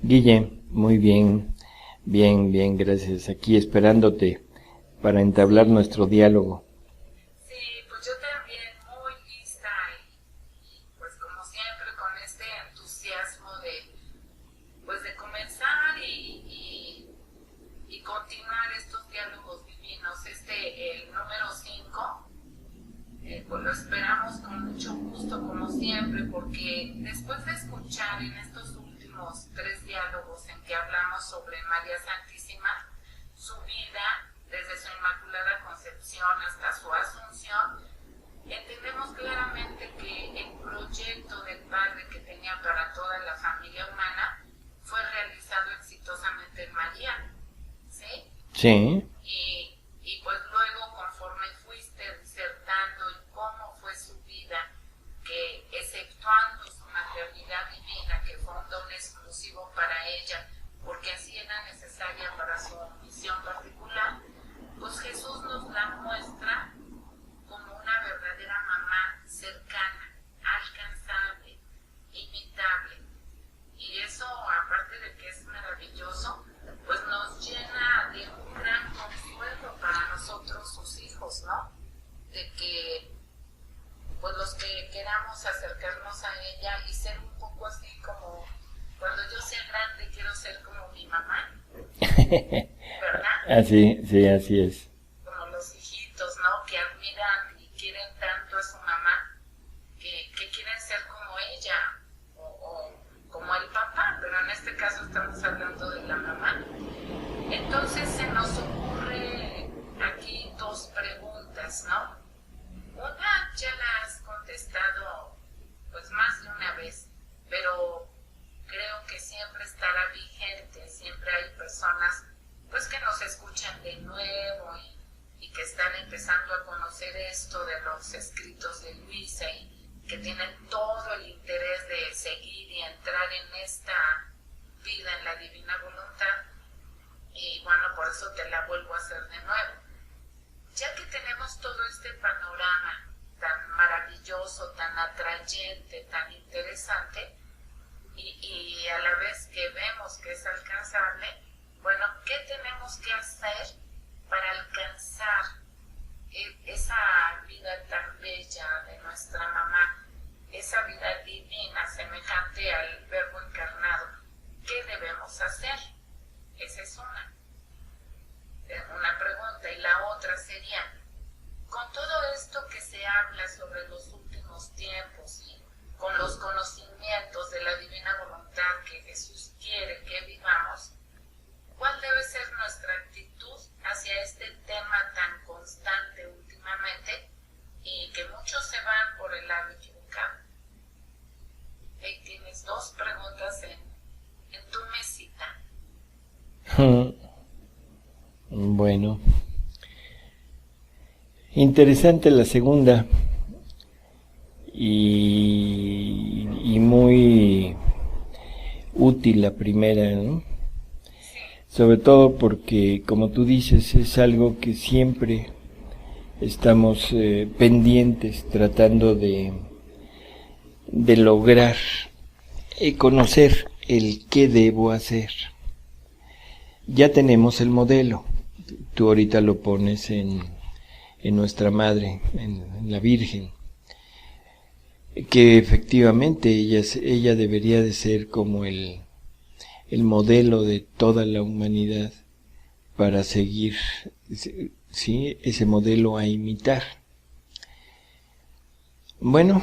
Guille, muy bien, bien, gracias. Aquí esperándote para entablar nuestro diálogo. Sí, pues yo también muy lista y pues como siempre con este entusiasmo de comenzar y continuar estos diálogos divinos. El número 5, pues lo esperamos con mucho gusto como siempre, porque después de escuchar en estos últimos 3 diálogos en que hablamos sobre María Santísima, su vida desde su Inmaculada Concepción hasta su Asunción, entendemos claramente que el proyecto del Padre que tenía para toda la familia humana fue realizado exitosamente en María, ¿sí? Sí. Y pues luego, conforme fuiste disertando en cómo fue su vida, que exceptuando su maternidad divina, que fue un don exclusivo para ella, porque así era necesaria para su misión particular, pues Jesús nos la muestra como una verdadera mamá cercana, alcanzable, imitable. Y eso, aparte de que es maravilloso, pues nos llena de un gran consuelo para nosotros, sus hijos, ¿no? De que, pues los que queramos acercarnos a ella y ser un poco así como, cuando yo sea grande quiero ser como mi mamá, ¿verdad? Así, sí, así es. Como los hijitos, ¿no? Que admiran y quieren tanto a su mamá, que quieren ser como ella, o como el papá, pero en este caso estamos hablando de la mamá. Entonces se nos ocurre aquí 2 preguntas, ¿no? Una ya la has contestado pues más de una vez, pero creo que siempre estará vigente, siempre hay personas pues que nos escuchan de nuevo y que están empezando a conocer esto de los escritos de Luisa y que tienen todo el interés de seguir y entrar en esta vida en la divina voluntad. Y bueno, por eso te la vuelvo a hacer de nuevo. Ya que tenemos todo este panorama tan maravilloso, tan atrayente, tan interesante, y a la vez que vemos que es alcanzable, bueno, ¿qué tenemos que hacer para alcanzar esa vida tan bella de nuestra mamá, esa vida divina semejante al Verbo encarnado? ¿Qué debemos hacer? Esa es una pregunta. Y la otra sería, con todo esto que se habla sobre los últimos tiempos y con los conocimientos de la divina voluntad que Jesús quiere que vivamos, ¿cuál debe ser nuestra actitud hacia este tema tan constante últimamente y que muchos se van por el lado equivocado? Ahí tienes 2 preguntas en tu mesita. Bueno, interesante la segunda y muy útil la primera, ¿no? Sobre todo porque, como tú dices, es algo que siempre estamos pendientes, tratando de lograr conocer el qué debo hacer. Ya tenemos el modelo, tú ahorita lo pones en nuestra madre, en la Virgen, que efectivamente ella debería de ser como el modelo de toda la humanidad para seguir, ¿sí?, ese modelo a imitar. Bueno,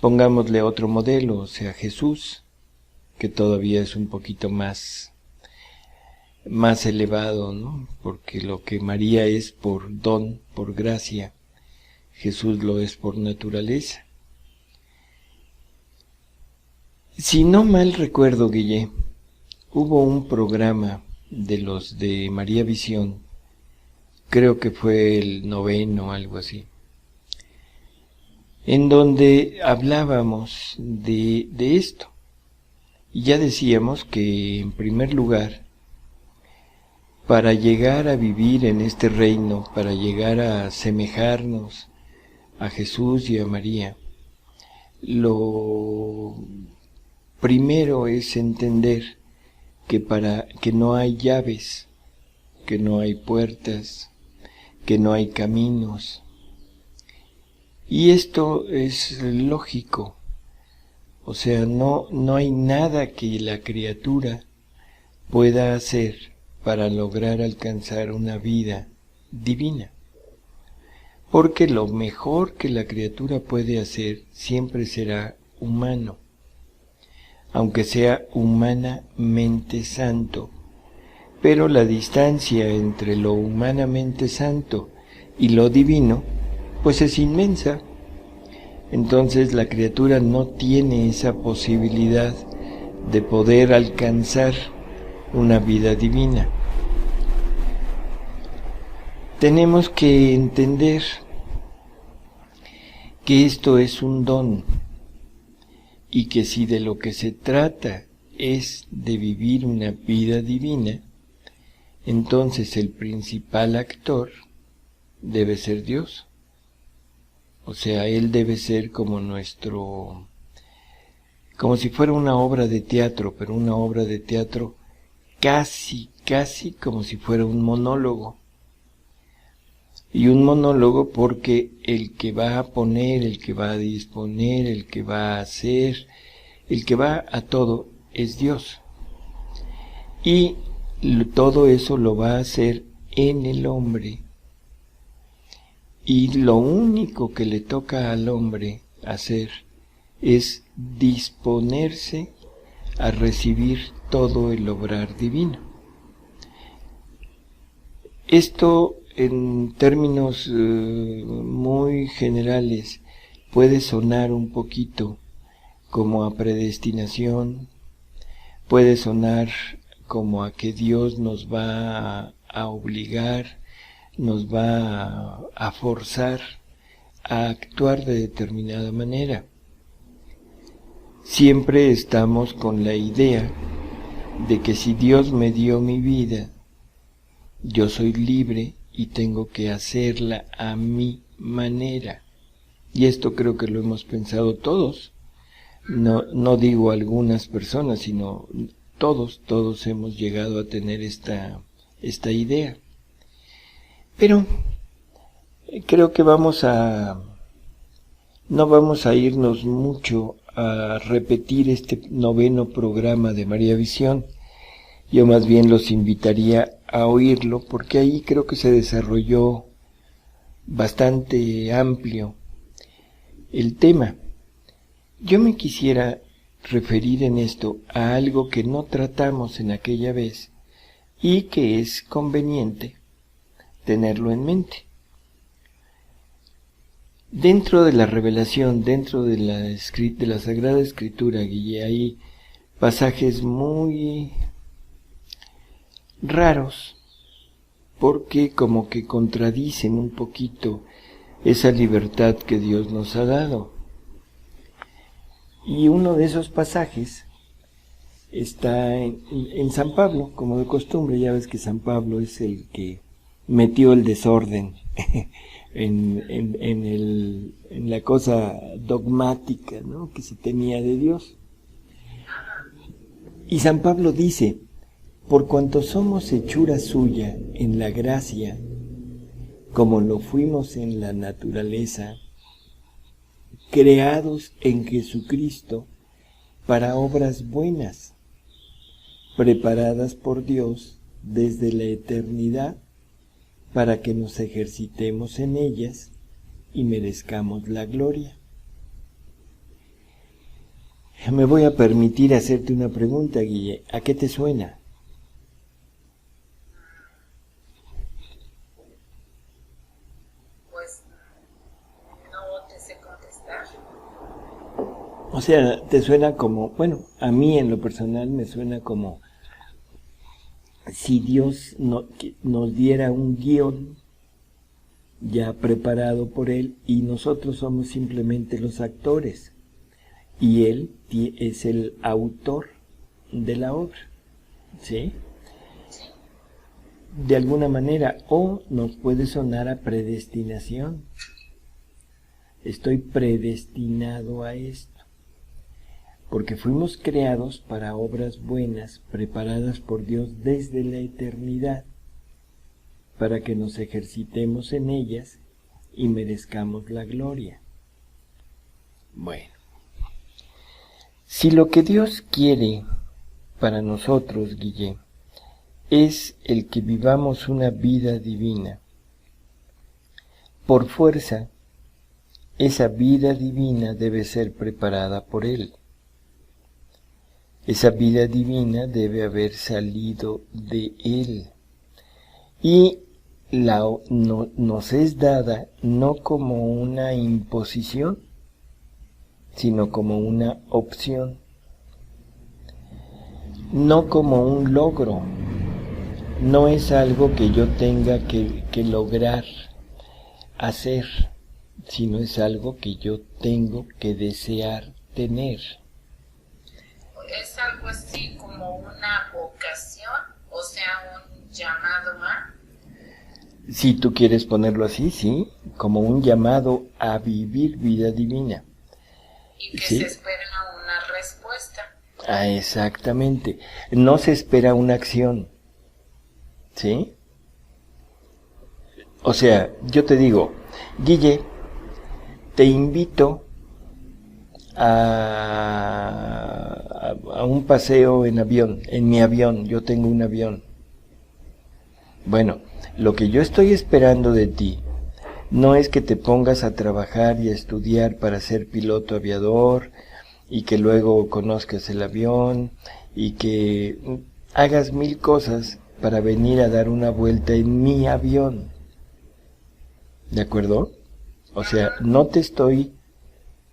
pongámosle otro modelo, o sea, Jesús, que todavía es un poquito más elevado, ¿no? Porque lo que María es por don, por gracia, Jesús lo es por naturaleza. Si no mal recuerdo, Guille, hubo un programa de los de María Visión, creo que fue el 9º, algo así, en donde hablábamos de esto. Y ya decíamos que, en primer lugar, para llegar a vivir en este reino, para llegar a asemejarnos a Jesús y a María, lo primero es entender que no hay llaves, que no hay puertas, que no hay caminos. Y esto es lógico. O sea, no hay nada que la criatura pueda hacer para lograr alcanzar una vida divina. Porque lo mejor que la criatura puede hacer siempre será humano, aunque sea humanamente santo. Pero la distancia entre lo humanamente santo y lo divino, pues es inmensa. Entonces la criatura no tiene esa posibilidad de poder alcanzar una vida divina. Tenemos que entender que esto es un don y que si de lo que se trata es de vivir una vida divina, entonces el principal actor debe ser Dios. O sea, Él debe ser como si fuera una obra de teatro, pero una obra de teatro casi como si fuera un monólogo. Y un monólogo porque el que va a poner, el que va a disponer, el que va a hacer, el que va a todo es Dios. Y todo eso lo va a hacer en el hombre. Y lo único que le toca al hombre hacer es disponerse a recibir todo el obrar divino. Esto, en términos muy generales, puede sonar un poquito como a predestinación, puede sonar como a que Dios nos va a obligar, nos va a forzar a actuar de determinada manera. Siempre estamos con la idea de que si Dios me dio mi vida, yo soy libre y tengo que hacerla a mi manera. Y esto creo que lo hemos pensado todos. No digo algunas personas, sino todos hemos llegado a tener esta idea. Pero creo que no vamos a irnos mucho a repetir este 9º programa de María Visión. Yo más bien los invitaría a oírlo, porque ahí creo que se desarrolló bastante amplio el tema. Yo me quisiera referir en esto a algo que no tratamos en aquella vez y que es conveniente tenerlo en mente. Dentro de la revelación, dentro de la Sagrada Escritura, Guille, hay pasajes muy raros, porque como que contradicen un poquito esa libertad que Dios nos ha dado. Y uno de esos pasajes está en San Pablo, como de costumbre. Ya ves que San Pablo es el que metió el desorden en la cosa dogmática, ¿no?, que se tenía de Dios. Y San Pablo dice: por cuanto somos hechura suya en la gracia, como lo fuimos en la naturaleza, creados en Jesucristo para obras buenas, preparadas por Dios desde la eternidad, para que nos ejercitemos en ellas y merezcamos la gloria. Me voy a permitir hacerte una pregunta, Guille. ¿A qué te suena? Pues no te sé contestar. O sea, te suena como, bueno, a mí en lo personal me suena como si Dios nos diera un guión ya preparado por Él y nosotros somos simplemente los actores y Él es el autor de la obra, ¿sí? De alguna manera, o nos puede sonar a predestinación. Estoy predestinado a esto. porque fuimos creados para obras buenas preparadas por Dios desde la eternidad, para que nos ejercitemos en ellas y merezcamos la gloria. Bueno, si lo que Dios quiere para nosotros, Guille, es el que vivamos una vida divina, por fuerza, esa vida divina debe ser preparada por Él. Esa vida divina debe haber salido de Él. Y nos es dada no como una imposición, sino como una opción. No como un logro. No es algo que yo tenga que lograr hacer, sino es algo que yo tengo que desear tener. ¿Es algo así como una vocación? O sea, un llamado a... Si tú quieres ponerlo así, sí, como un llamado a vivir vida divina. Y que ¿sí? se espera una respuesta. Ah, exactamente. No se espera una acción, ¿sí? O sea, yo te digo, Guille, te invito a un paseo en avión, en mi avión, yo tengo un avión. Bueno, lo que yo estoy esperando de ti no es que te pongas a trabajar y a estudiar para ser piloto aviador y que luego conozcas el avión y que hagas 1000 cosas para venir a dar una vuelta en mi avión. ¿De acuerdo? O sea, no te estoy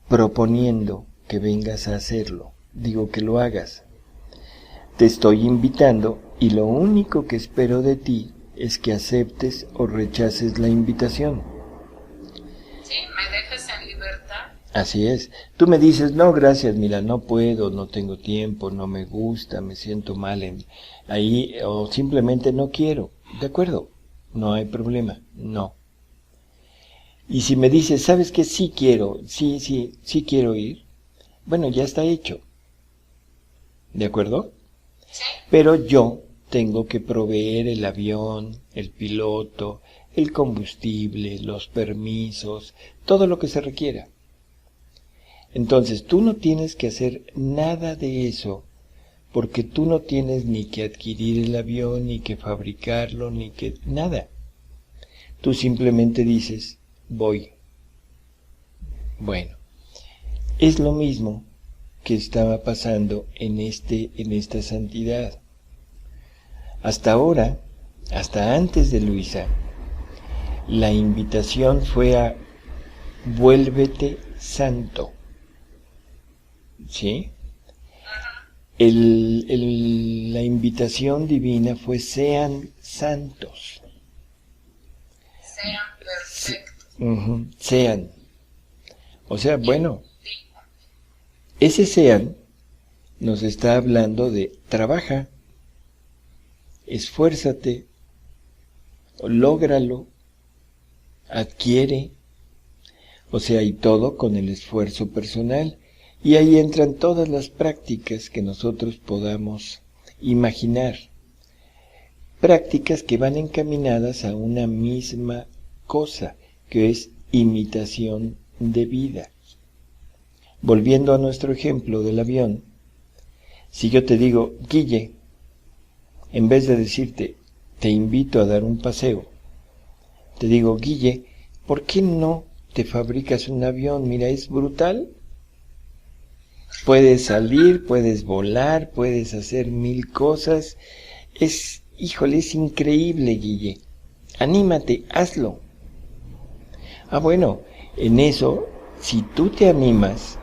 proponiendo que vengas a hacerlo, digo que lo hagas. Te estoy invitando y lo único que espero de ti es que aceptes o rechaces la invitación. Sí, me dejas en libertad. Así es. Tú me dices, no, gracias, mira, no puedo, no tengo tiempo, no me gusta, me siento mal ahí, o simplemente no quiero. ¿De acuerdo? No hay problema, no. Y si me dices, ¿sabes qué? Sí quiero, sí quiero ir. Bueno, ya está hecho. ¿De acuerdo? Sí. Pero yo tengo que proveer el avión, el piloto, el combustible, los permisos, todo lo que se requiera. Entonces, tú no tienes que hacer nada de eso, porque tú no tienes ni que adquirir el avión, ni que fabricarlo, ni que nada. Tú simplemente dices, voy. Bueno, es lo mismo que estaba pasando en esta santidad. Hasta ahora, hasta antes de Luisa, la invitación fue a vuélvete santo. ¿Sí? La invitación divina fue sean santos. Sean perfectos. Sean. O sea, bueno, ese sean nos está hablando de trabaja, esfuérzate, lógralo, adquiere, o sea, y todo con el esfuerzo personal. Y ahí entran todas las prácticas que nosotros podamos imaginar. Prácticas que van encaminadas a una misma cosa, que es imitación de vida. Volviendo a nuestro ejemplo del avión, si yo te digo, Guille, en vez de decirte, te invito a dar un paseo, te digo, Guille, ¿por qué no te fabricas un avión? Mira, es brutal. Puedes salir, puedes volar, puedes hacer 1000 cosas. Híjole, es increíble, Guille. Anímate, hazlo. Ah, bueno, en eso, si tú te animas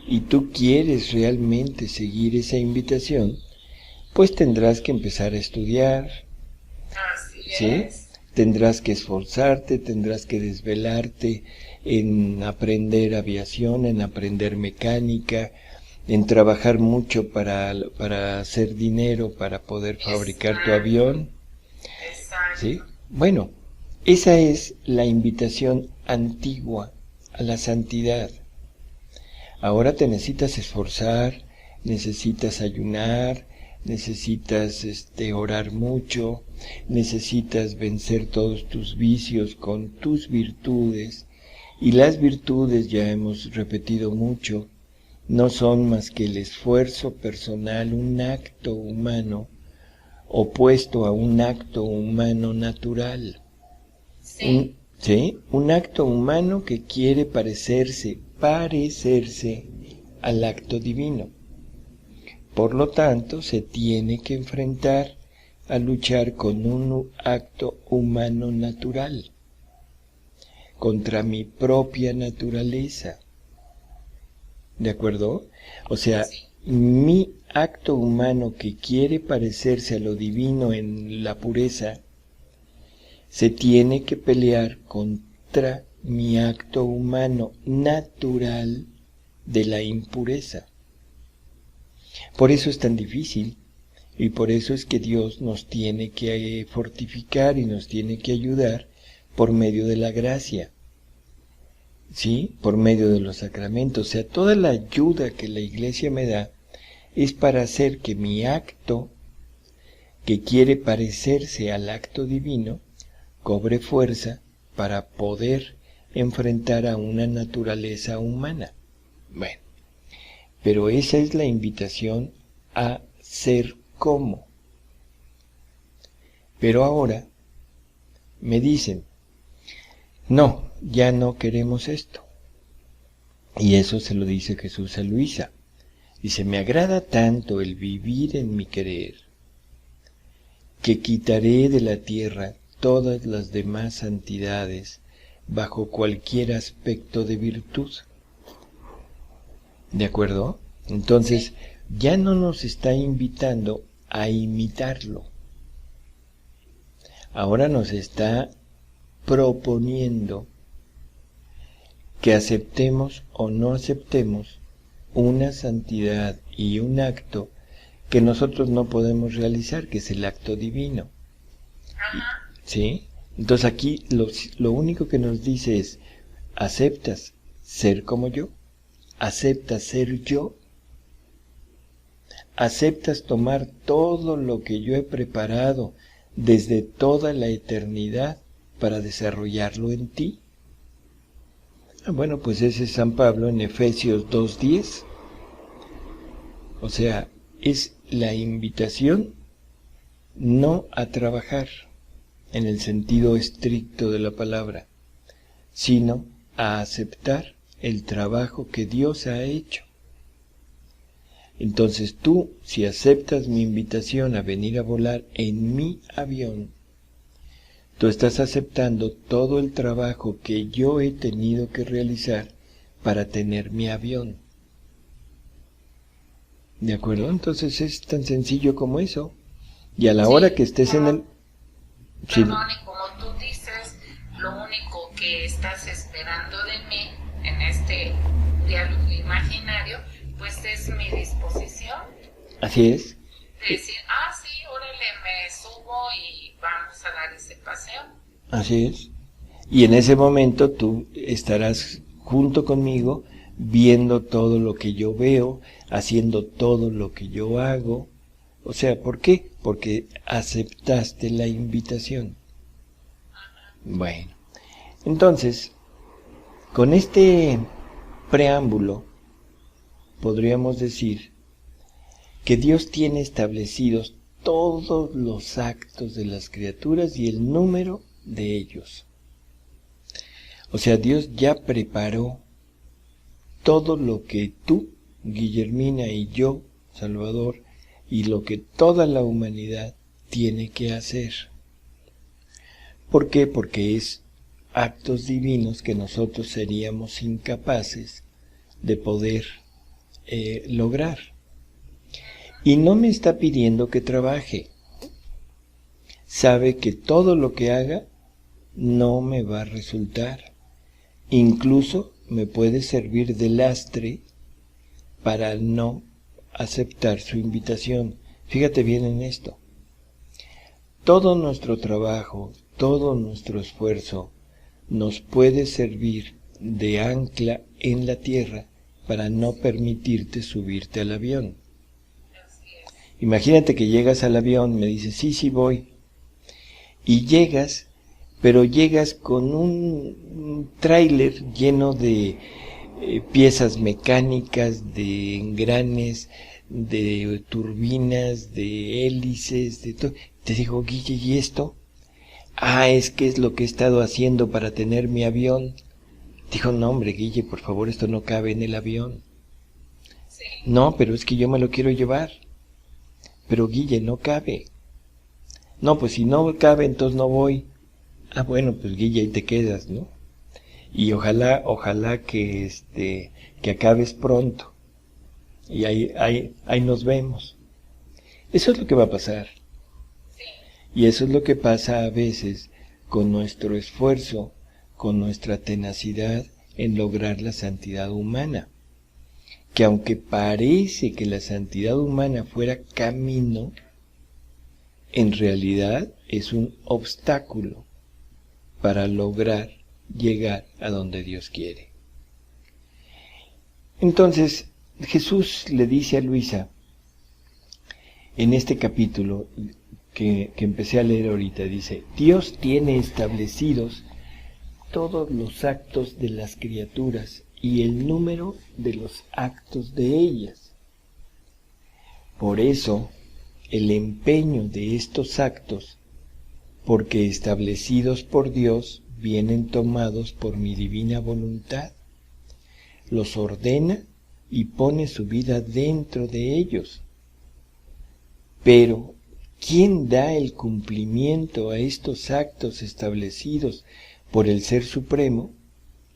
y tú quieres realmente seguir esa invitación, pues tendrás que empezar a estudiar. Así ¿Sí? es. Tendrás que esforzarte, tendrás que desvelarte en aprender aviación, en aprender mecánica, en trabajar mucho para hacer dinero, para poder fabricar tu avión. Exacto. ¿Sí? Bueno, esa es la invitación antigua a la santidad. Ahora te necesitas esforzar, necesitas ayunar, necesitas orar mucho, necesitas vencer todos tus vicios con tus virtudes. Y las virtudes, ya hemos repetido mucho, no son más que el esfuerzo personal, un acto humano opuesto a un acto humano natural. Sí. Un acto humano que quiere parecerse al acto divino. Por lo tanto, se tiene que enfrentar a luchar con un acto humano natural, contra mi propia naturaleza. ¿De acuerdo? O sea, mi acto humano que quiere parecerse a lo divino en la pureza, se tiene que pelear contra mi acto humano natural de la impureza. Por eso es tan difícil, y por eso es que Dios nos tiene que fortificar y nos tiene que ayudar por medio de la gracia. ¿Sí? Por medio de los sacramentos. O sea, toda la ayuda que la Iglesia me da es para hacer que mi acto, que quiere parecerse al acto divino, cobre fuerza para poder enfrentar a una naturaleza humana. Bueno, pero esa es la invitación a ser como. Pero ahora me dicen, no, ya no queremos esto. Y eso se lo dice Jesús a Luisa. Dice, me agrada tanto el vivir en mi querer, que quitaré de la tierra todas las demás santidades bajo cualquier aspecto de virtud. ¿De acuerdo? Entonces, ya no nos está invitando a imitarlo. Ahora nos está proponiendo que aceptemos o no aceptemos una santidad y un acto que nosotros no podemos realizar, que es el acto divino. ¿Sí? Entonces aquí lo único que nos dice es, ¿aceptas ser como yo? ¿Aceptas ser yo? ¿Aceptas tomar todo lo que yo he preparado desde toda la eternidad para desarrollarlo en ti? Bueno, pues ese es San Pablo en Efesios 2:10. O sea, es la invitación no a trabajar en el sentido estricto de la palabra, sino a aceptar el trabajo que Dios ha hecho. Entonces tú, si aceptas mi invitación a venir a volar en mi avión, tú estás aceptando todo el trabajo que yo he tenido que realizar para tener mi avión. ¿De acuerdo? Entonces es tan sencillo como eso. Y a la hora que estés en el... Perdón, y como tú dices, lo único que estás esperando de mí en este diálogo imaginario, pues es mi disposición. Así es. De decir, sí, órale, me subo y vamos a dar ese paseo. Así es. Y en ese momento tú estarás junto conmigo viendo todo lo que yo veo, haciendo todo lo que yo hago. O sea, ¿por qué? Porque aceptaste la invitación. Bueno, entonces, con este preámbulo, podríamos decir que Dios tiene establecidos todos los actos de las criaturas y el número de ellos. O sea, Dios ya preparó todo lo que tú, Guillermina, y yo, Salvador, y lo que toda la humanidad tiene que hacer. ¿Por qué? Porque es actos divinos que nosotros seríamos incapaces de poder lograr. Y no me está pidiendo que trabaje. Sabe que todo lo que haga no me va a resultar. Incluso me puede servir de lastre para no aceptar su invitación. Fíjate bien en esto. Todo nuestro trabajo, todo nuestro esfuerzo nos puede servir de ancla en la tierra para no permitirte subirte al avión. Imagínate que llegas al avión, me dices, sí voy, y llegas, pero llegas con un tráiler lleno de piezas mecánicas, de engranes, de turbinas, de hélices, de todo. Te digo, Guille, ¿y esto? Es que es lo que he estado haciendo para tener mi avión. Dijo, no hombre, Guille, por favor, esto no cabe en el avión. Sí. No, pero es que yo me lo quiero llevar. Pero Guille, no cabe. No, pues si no cabe, entonces no voy. Bueno, pues Guille, ahí te quedas, ¿no? Y ojalá que acabes pronto. Y ahí nos vemos. Eso es lo que va a pasar. Sí. Y eso es lo que pasa a veces con nuestro esfuerzo, con nuestra tenacidad en lograr la santidad humana. Que aunque parece que la santidad humana fuera camino, en realidad es un obstáculo para lograr llegar a donde Dios quiere. Entonces, Jesús le dice a Luisa, en este capítulo que empecé a leer ahorita, dice, Dios tiene establecidos todos los actos de las criaturas y el número de los actos de ellas. Por eso, el empeño de estos actos, porque establecidos por Dios, vienen tomados por mi divina voluntad, los ordena y pone su vida dentro de ellos. Pero, ¿quién da el cumplimiento a estos actos establecidos por el Ser Supremo?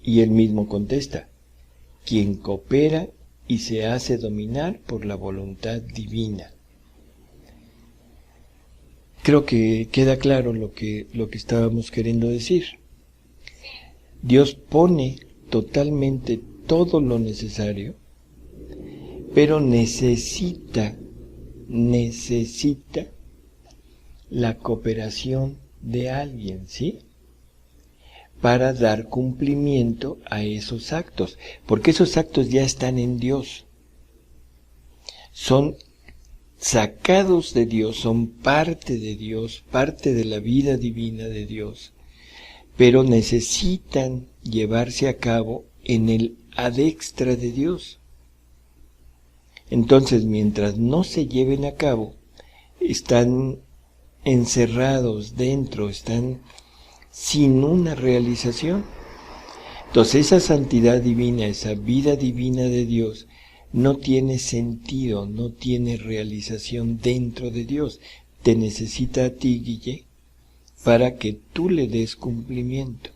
Y él mismo contesta, quien coopera y se hace dominar por la voluntad divina. Creo que queda claro lo que estábamos queriendo decir. Dios pone totalmente todo lo necesario, pero necesita la cooperación de alguien, ¿sí? Para dar cumplimiento a esos actos, porque esos actos ya están en Dios. Son sacados de Dios, son parte de Dios, parte de la vida divina de Dios, pero necesitan llevarse a cabo en el adextra de Dios. Entonces, mientras no se lleven a cabo, están encerrados dentro, están sin una realización. Entonces, esa santidad divina, esa vida divina de Dios, no tiene sentido, no tiene realización dentro de Dios. Te necesita a ti, Guille, para que tú le des cumplimiento.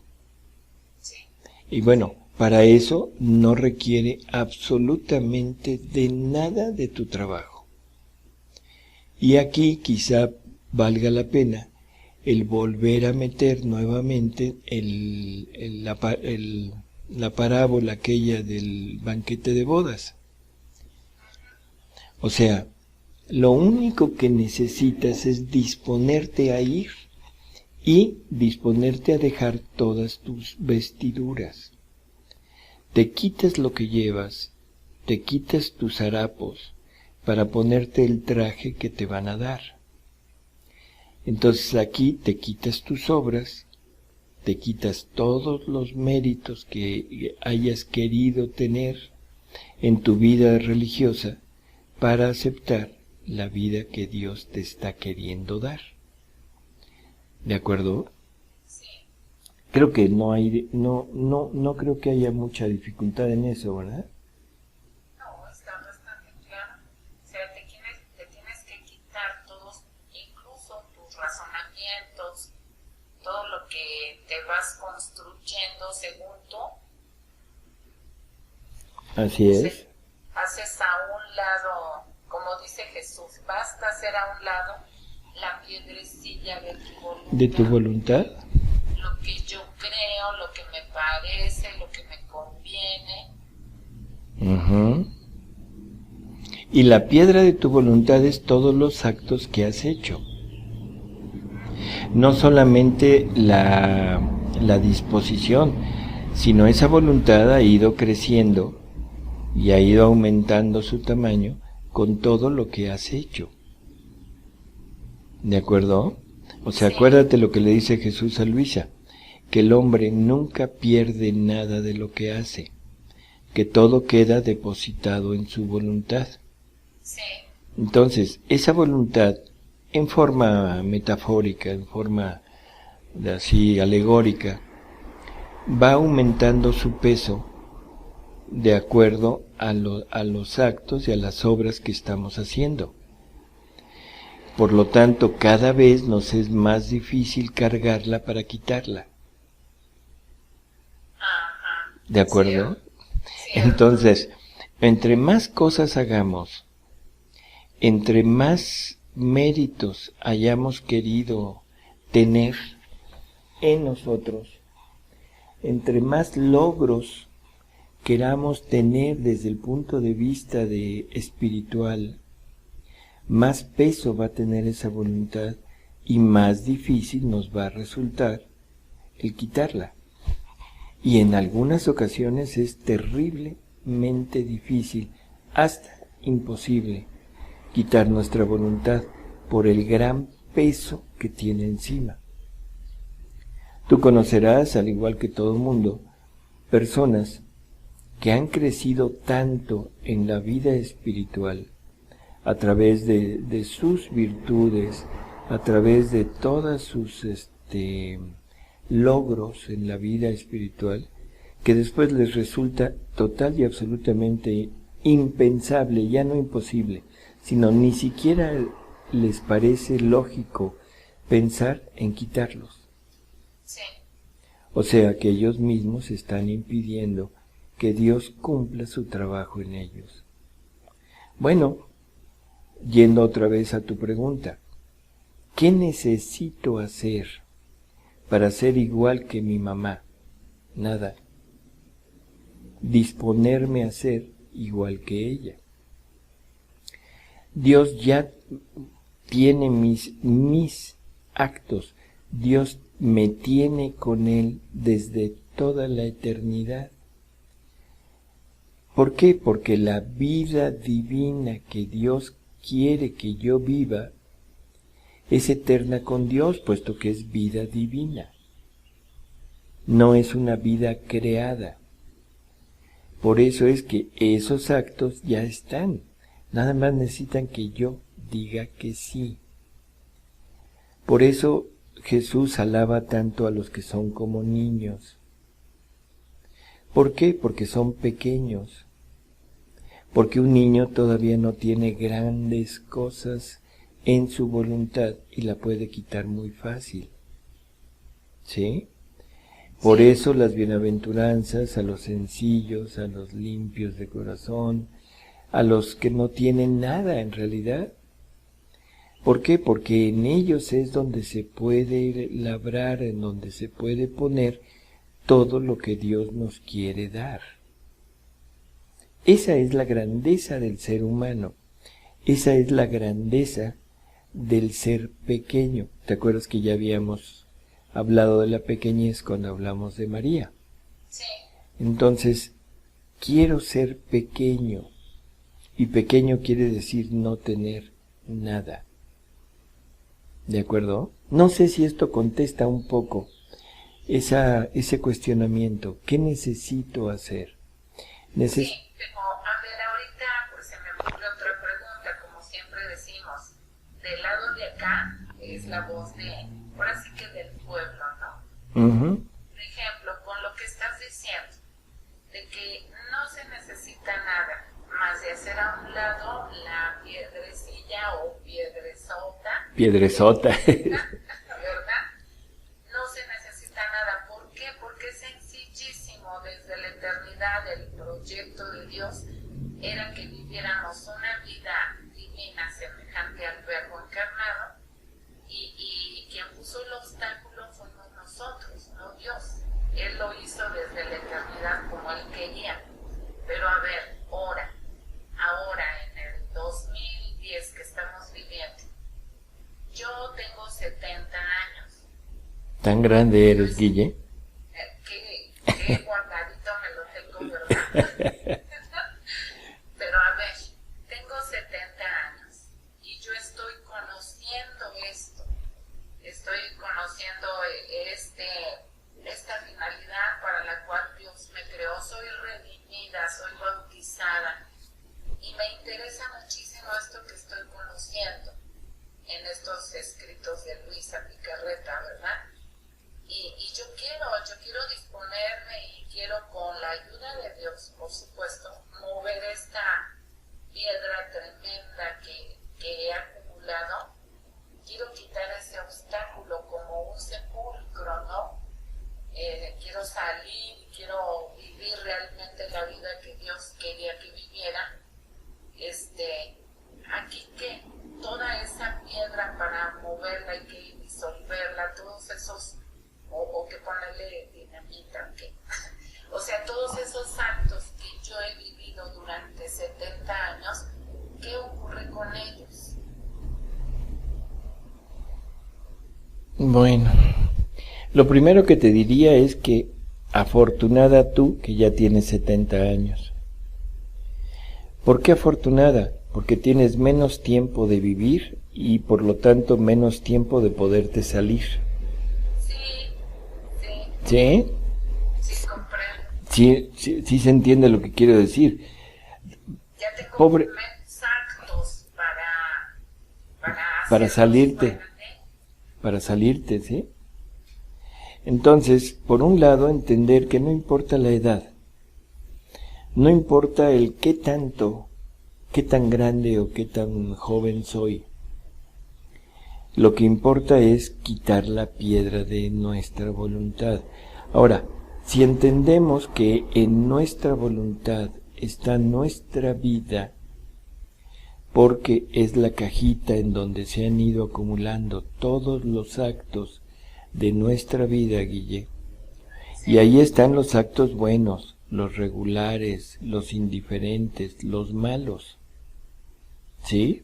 Y bueno, para eso no requiere absolutamente de nada de tu trabajo. Y aquí quizá valga la pena el volver a meter nuevamente la parábola aquella del banquete de bodas. O sea, lo único que necesitas es disponerte a ir y disponerte a dejar todas tus vestiduras. Te quitas lo que llevas, te quitas tus harapos para ponerte el traje que te van a dar. Entonces aquí te quitas tus obras, te quitas todos los méritos que hayas querido tener en tu vida religiosa para aceptar la vida que Dios te está queriendo dar. ¿De acuerdo? Sí. Creo que no creo que haya mucha dificultad en eso, ¿verdad? No, está bastante claro. O sea, te tienes que quitar todos, incluso tus razonamientos, todo lo que te vas construyendo según tú. Así es. Haces a un lado, como dice Jesús, basta hacer a un lado la piedrecilla de tu voluntad. Lo que yo creo, lo que me parece, lo que me conviene. Uh-huh. Y la piedra de tu voluntad es todos los actos que has hecho. No solamente la disposición, sino esa voluntad ha ido creciendo y ha ido aumentando su tamaño con todo lo que has hecho. ¿De acuerdo? O sea, acuérdate lo que le dice Jesús a Luisa, que el hombre nunca pierde nada de lo que hace, que todo queda depositado en su voluntad. Sí. Entonces, esa voluntad, en forma metafórica, en forma así alegórica, va aumentando su peso de acuerdo a los actos y a las obras que estamos haciendo. Por lo tanto, cada vez nos es más difícil cargarla para quitarla. Ajá. ¿De acuerdo? Sí. Entonces, entre más cosas hagamos, entre más méritos hayamos querido tener en nosotros, entre más logros queramos tener desde el punto de vista de espiritual, más peso va a tener esa voluntad y más difícil nos va a resultar el quitarla. Y en algunas ocasiones es terriblemente difícil, hasta imposible, quitar nuestra voluntad por el gran peso que tiene encima. Tú conocerás, al igual que todo mundo, personas que han crecido tanto en la vida espiritual, a través de sus virtudes, a través de todas sus logros en la vida espiritual, que después les resulta total y absolutamente impensable, ya no imposible, sino ni siquiera les parece lógico pensar en quitarlos. Sí. O sea que ellos mismos están impidiendo que Dios cumpla su trabajo en ellos. Bueno, yendo otra vez a tu pregunta, ¿qué necesito hacer para ser igual que mi mamá? Nada. Disponerme a ser igual que ella. Dios ya tiene mis actos. Dios me tiene con Él desde toda la eternidad. ¿Por qué? Porque la vida divina que Dios quiere que yo viva es eterna con Dios, puesto que es vida divina. No es una vida creada. Por eso es que esos actos ya están. Nada más necesitan que yo diga que sí. Por eso Jesús alaba tanto a los que son como niños. ¿Por qué? Porque son pequeños. Porque un niño todavía no tiene grandes cosas en su voluntad y la puede quitar muy fácil. ¿Sí? Por eso las bienaventuranzas a los sencillos, a los limpios de corazón, a los que no tienen nada en realidad. ¿Por qué? Porque en ellos es donde se puede labrar, en donde se puede poner todo lo que Dios nos quiere dar. Esa es la grandeza del ser humano. Esa es la grandeza del ser pequeño. ¿Te acuerdas que ya habíamos hablado de la pequeñez cuando hablamos de María? Sí. Entonces, quiero ser pequeño. Y pequeño quiere decir no tener nada. ¿De acuerdo? No sé si esto contesta un poco ese cuestionamiento. ¿Qué necesito hacer? Sí, pero a ver, ahorita pues se me ocurre otra pregunta, como siempre decimos. Del lado de acá es la voz de, ahora sí que del pueblo, ¿no? Uh-huh. Por ejemplo, con lo que estás diciendo, de que no se necesita nada más de hacer a un lado la piedrecilla o piedresota. Piedresota. ¿Verdad? No se necesita nada. ¿Por qué? Porque es sencillísimo. Desde la eternidad el proyecto de Dios era que viviéramos una vida divina semejante al Verbo encarnado y quien puso el obstáculo fuimos nosotros, no Dios. Él lo hizo desde la eternidad como Él quería. Pero a ver, ahora en el 2010 que estamos viviendo, yo tengo 70 años. ¿Tan grande eres, Guille? Qué guardadito me lo tengo, ¿verdad? me interesa muchísimo esto que estoy conociendo en estos escritos de Luisa Picarreta, ¿verdad? Y yo quiero disponerme y quiero, con la ayuda de Dios, por supuesto, mover esta piedra tremenda que he acumulado. Quiero quitar ese obstáculo como un sepulcro, ¿no? Quiero salir, quiero vivir realmente la vida que Dios quería que viviera. Aquí que toda esa piedra, para moverla hay que disolverla, todos esos, o que ponerle dinamita, ¿qué? O sea, todos esos actos que yo he vivido durante 70 años, ¿qué ocurre con ellos? Bueno, lo primero que te diría es que afortunada tú que ya tienes 70 años. ¿Por qué afortunada? Porque tienes menos tiempo de vivir y por lo tanto menos tiempo de poderte salir. Sí, ¿Sí? sí, comprendo. Sí se entiende lo que quiero decir. Ya tengo Pobre, menos actos para salirte, ¿sí? Entonces, por un lado, entender que no importa la edad, no importa el qué tanto, qué tan grande o qué tan joven soy. Lo que importa es quitar la piedra de nuestra voluntad. Ahora, si entendemos que en nuestra voluntad está nuestra vida, porque es la cajita en donde se han ido acumulando todos los actos de nuestra vida, Guille, y ahí están los actos buenos, los regulares, los indiferentes, los malos, ¿sí?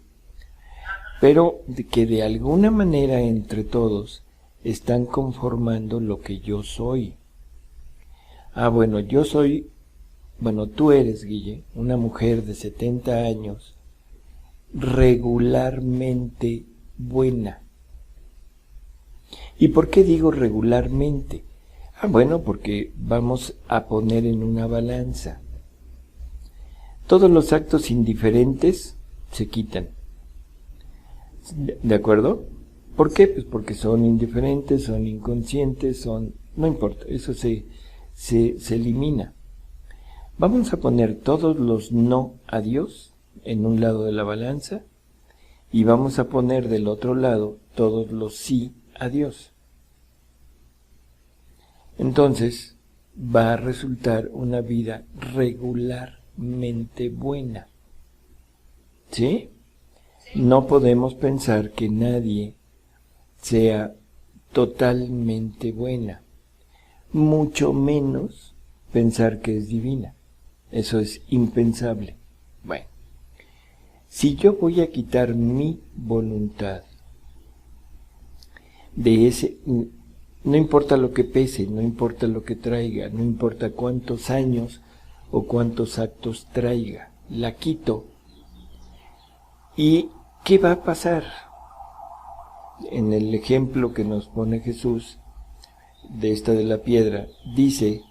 Pero que de alguna manera entre todos están conformando lo que yo soy. Bueno, tú eres, Guille, una mujer de 70 años, regularmente buena. ¿Y por qué digo regularmente? Bueno, porque vamos a poner en una balanza. Todos los actos indiferentes se quitan. ¿De acuerdo? ¿Por qué? Pues porque son indiferentes, son inconscientes, no importa, eso se elimina. Vamos a poner todos los no a Dios en un lado de la balanza y vamos a poner del otro lado todos los sí a Dios. Entonces va a resultar una vida regularmente buena. ¿Sí? No podemos pensar que nadie sea totalmente buena, mucho menos pensar que es divina. Eso es impensable. Bueno, si yo voy a quitar mi voluntad de ese, no importa lo que pese, no importa lo que traiga, no importa cuántos años o cuántos actos traiga, la quito. ¿Y qué va a pasar? En el ejemplo que nos pone Jesús de esta de la piedra, dice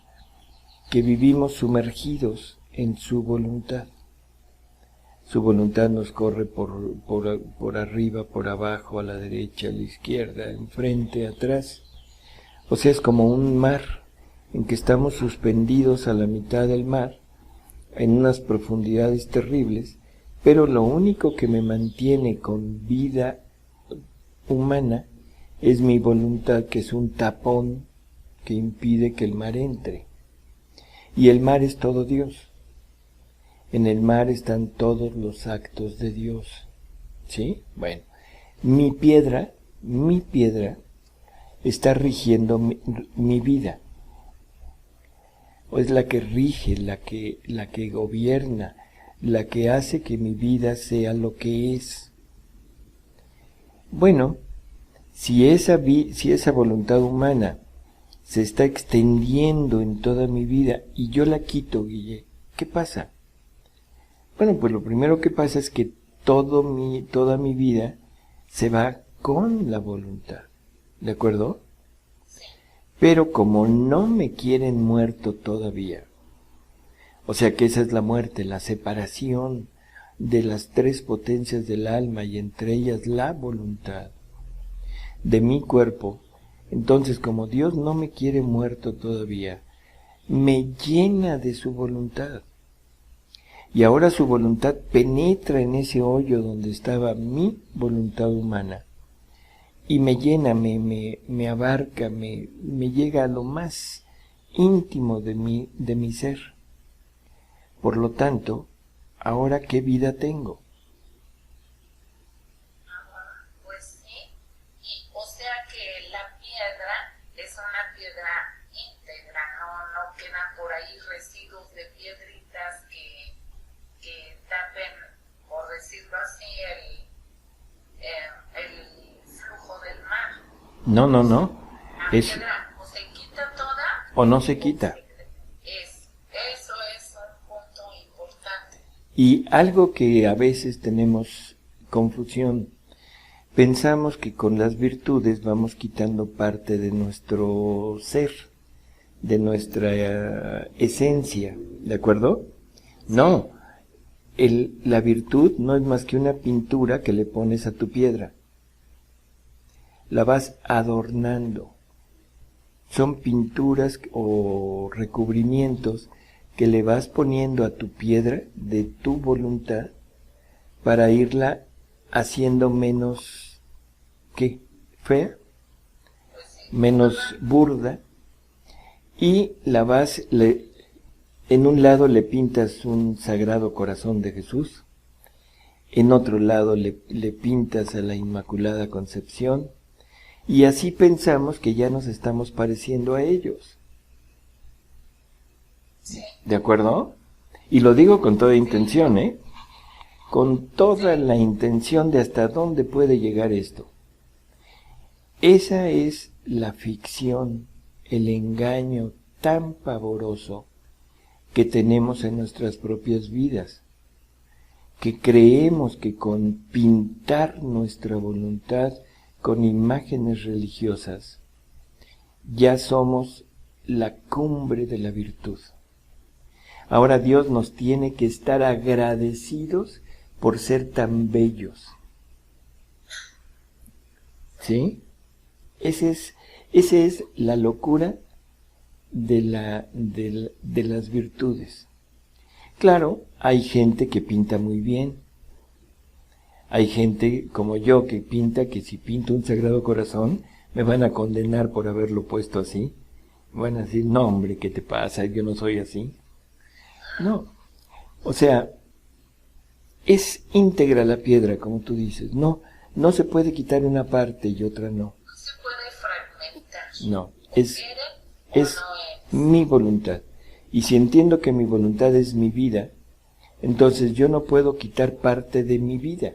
que vivimos sumergidos en su voluntad. Su voluntad nos corre por arriba, por abajo, a la derecha, a la izquierda, enfrente, atrás. O sea, es como un mar en que estamos suspendidos a la mitad del mar, en unas profundidades terribles, pero lo único que me mantiene con vida humana es mi voluntad, que es un tapón que impide que el mar entre. Y el mar es todo Dios. En el mar están todos los actos de Dios. ¿Sí? Bueno, mi piedra está rigiendo mi vida. O es la que rige, la que gobierna, la que hace que mi vida sea lo que es. Bueno, si esa voluntad humana se está extendiendo en toda mi vida y yo la quito, Guille, ¿qué pasa? Bueno, pues lo primero que pasa es que toda mi vida se va con la voluntad, ¿de acuerdo? Pero como no me quieren muerto todavía, o sea que esa es la muerte, la separación de las tres potencias del alma y entre ellas la voluntad de mi cuerpo. Entonces, como Dios no me quiere muerto todavía, me llena de su voluntad. Y ahora su voluntad penetra en ese hoyo donde estaba mi voluntad humana. Y me llena, me abarca, me llega a lo más íntimo de mi ser. Por lo tanto, ahora ¿qué vida tengo? Pues sí, y o sea que la piedra es una piedra íntegra, no quedan por ahí residuos de piedritas que tapen, por decirlo así, el flujo del mar. No. La Es, piedra o se quita toda o no se quita. Eso es un punto importante. Y algo que a veces tenemos confusión, pensamos que con las virtudes vamos quitando parte de nuestro ser, de nuestra esencia, ¿de acuerdo? No, la virtud no es más que una pintura que le pones a tu piedra. La vas adornando. Son pinturas o recubrimientos que le vas poniendo a tu piedra de tu voluntad para irla haciendo menos, ¿qué? Fea, menos burda, y la vas, en un lado le pintas un sagrado corazón de Jesús, en otro lado le pintas a la Inmaculada Concepción, y así pensamos que ya nos estamos pareciendo a ellos. ¿De acuerdo? Y lo digo con toda intención, ¿eh? Con toda la intención de hasta dónde puede llegar esto. Esa es la ficción, el engaño tan pavoroso que tenemos en nuestras propias vidas, que creemos que con pintar nuestra voluntad con imágenes religiosas ya somos la cumbre de la virtud. Ahora Dios nos tiene que estar agradecidos por ser tan bellos. ¿Sí? Esa es la locura de las virtudes. Claro, hay gente que pinta muy bien. Hay gente como yo que pinta, que si pinto un Sagrado Corazón, me van a condenar por haberlo puesto así. Me van a decir, no hombre, ¿qué te pasa? Yo no soy así. No, o sea, es íntegra la piedra, como tú dices. No se puede quitar una parte y otra no. No se puede fragmentar. No, es mi voluntad. Y si entiendo que mi voluntad es mi vida, entonces yo no puedo quitar parte de mi vida.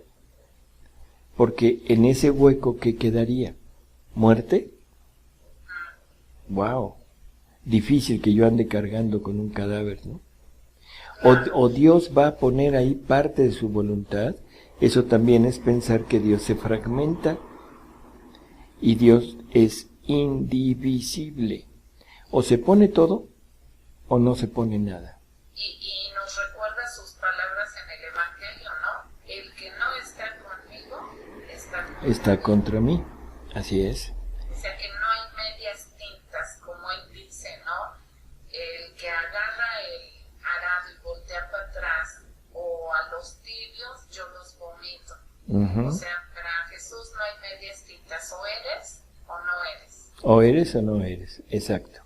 Porque en ese hueco, ¿qué quedaría? ¿Muerte? ¡Wow! Difícil que yo ande cargando con un cadáver, ¿no? O Dios va a poner ahí parte de su voluntad. Eso también es pensar que Dios se fragmenta y Dios es indivisible. O se pone todo o no se pone nada. Y nos recuerda sus palabras en el Evangelio, ¿no? El que no está conmigo está contra mí. Así es. O sea que no hay medias tintas, como él dice, ¿no? El que agarra el arado y voltea para atrás, o a los tibios, yo los vomito. O sea, para Jesús no hay medias tintas, o eres o no eres. O eres o no eres, exacto.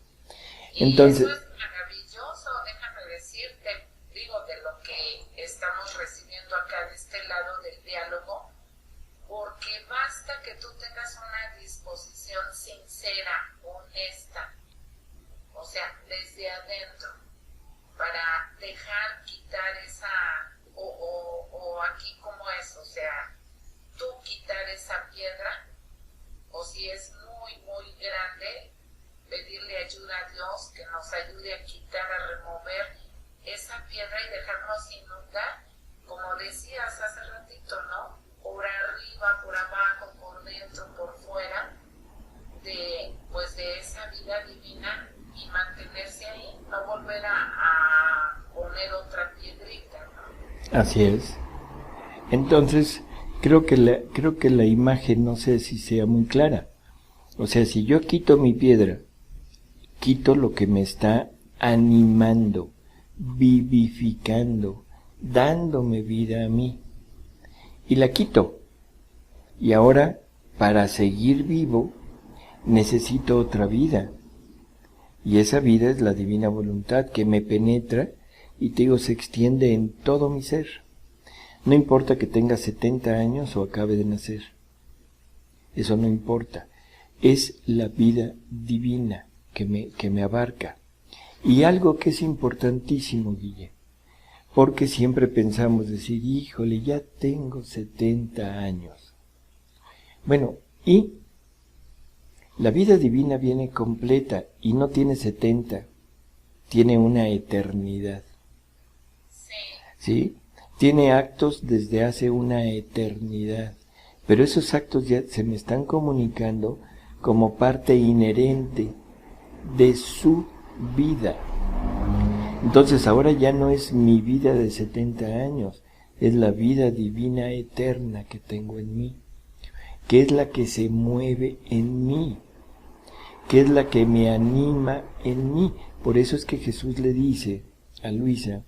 Y entonces, eso es maravilloso, déjame decirte, digo, de lo que estamos recibiendo acá de este lado del diálogo, porque basta que tú tengas una disposición sincera, honesta, o sea, desde adentro, para dejar quitar esa, o aquí como es, o sea, tú quitar esa piedra, o si es muy, muy grande, pedirle ayuda a Dios que nos ayude a quitar, a remover esa piedra y dejarnos inundar, como decías hace ratito, ¿no? Por arriba, por abajo, por dentro, por fuera, de esa vida divina y mantenerse ahí, no volver a poner otra piedrita, ¿no? Así es. Entonces, creo que la imagen no sé si sea muy clara. O sea, si yo quito mi piedra, quito lo que me está animando, vivificando, dándome vida a mí. Y la quito. Y ahora, para seguir vivo, necesito otra vida. Y esa vida es la divina voluntad que me penetra y te digo, se extiende en todo mi ser. No importa que tenga 70 años o acabe de nacer. Eso no importa. Es la vida divina que me abarca. Y algo que es importantísimo, Guille, porque siempre pensamos decir, híjole, ya tengo 70 años. Bueno, y la vida divina viene completa y no tiene 70, tiene una eternidad. ¿Sí? Tiene actos desde hace una eternidad, pero esos actos ya se me están comunicando como parte inherente de su vida. Entonces ahora ya no es mi vida de 70 años, es la vida divina eterna que tengo en mí, que es la que se mueve en mí, que es la que me anima en mí. Por eso es que Jesús le dice a Luisa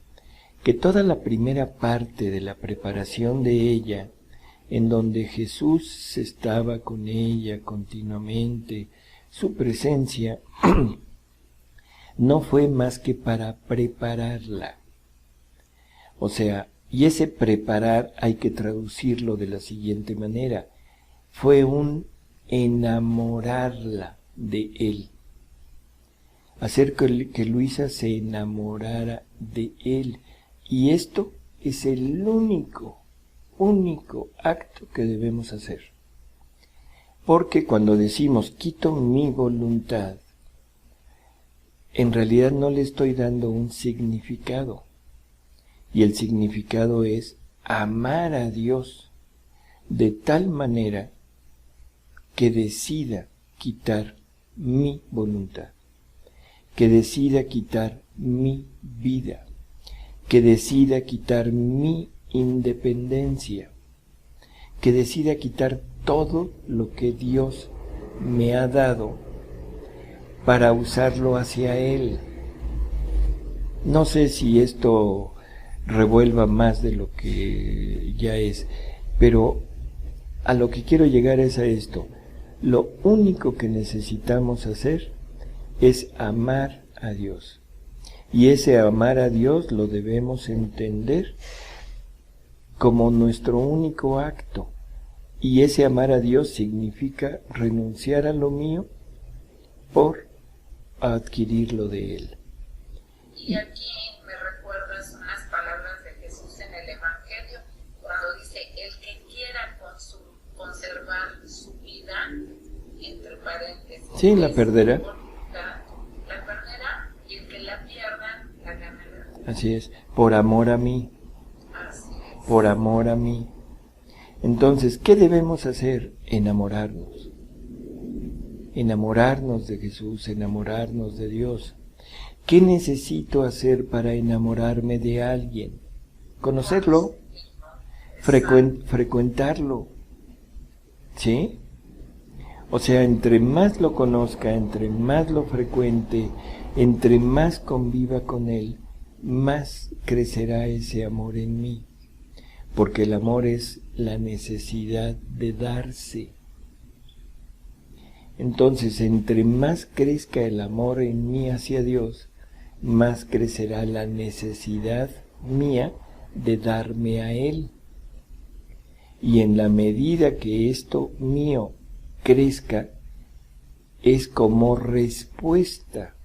que toda la primera parte de la preparación de ella, en donde Jesús estaba con ella continuamente, su presencia, no fue más que para prepararla. O sea, y ese preparar hay que traducirlo de la siguiente manera. Fue un enamorarla de él. Hacer que Luisa se enamorara de él. Y esto es el único acto que debemos hacer. Porque cuando decimos quito mi voluntad, en realidad no le estoy dando un significado. Y el significado es amar a Dios de tal manera que decida quitar mi voluntad, que decida quitar mi vida, que decida quitar mi independencia, que decida quitar todo lo que Dios me ha dado para usarlo hacia Él. No sé si esto revuelva más de lo que ya es, pero a lo que quiero llegar es a esto. Lo único que necesitamos hacer es amar a Dios. Y ese amar a Dios lo debemos entender como nuestro único acto. Y ese amar a Dios significa renunciar a lo mío por adquirir lo de Él. Y aquí me recuerdas unas palabras de Jesús en el Evangelio, cuando dice, el que quiera conservar su vida, entre paréntesis. Sí, la perderá. La perderá, y el que la pierda, la ganará. Así es, por amor a mí. Así es. Por amor a mí. Entonces, ¿qué debemos hacer? Enamorarnos. Enamorarnos de Jesús, enamorarnos de Dios. ¿Qué necesito hacer para enamorarme de alguien? Conocerlo, frecuentarlo. ¿Sí? O sea, entre más lo conozca, entre más lo frecuente, entre más conviva con él, más crecerá ese amor en mí. Porque el amor es la necesidad de darse. Entonces, entre más crezca el amor en mí hacia Dios, más crecerá la necesidad mía de darme a Él. Y en la medida que esto mío crezca, es como respuesta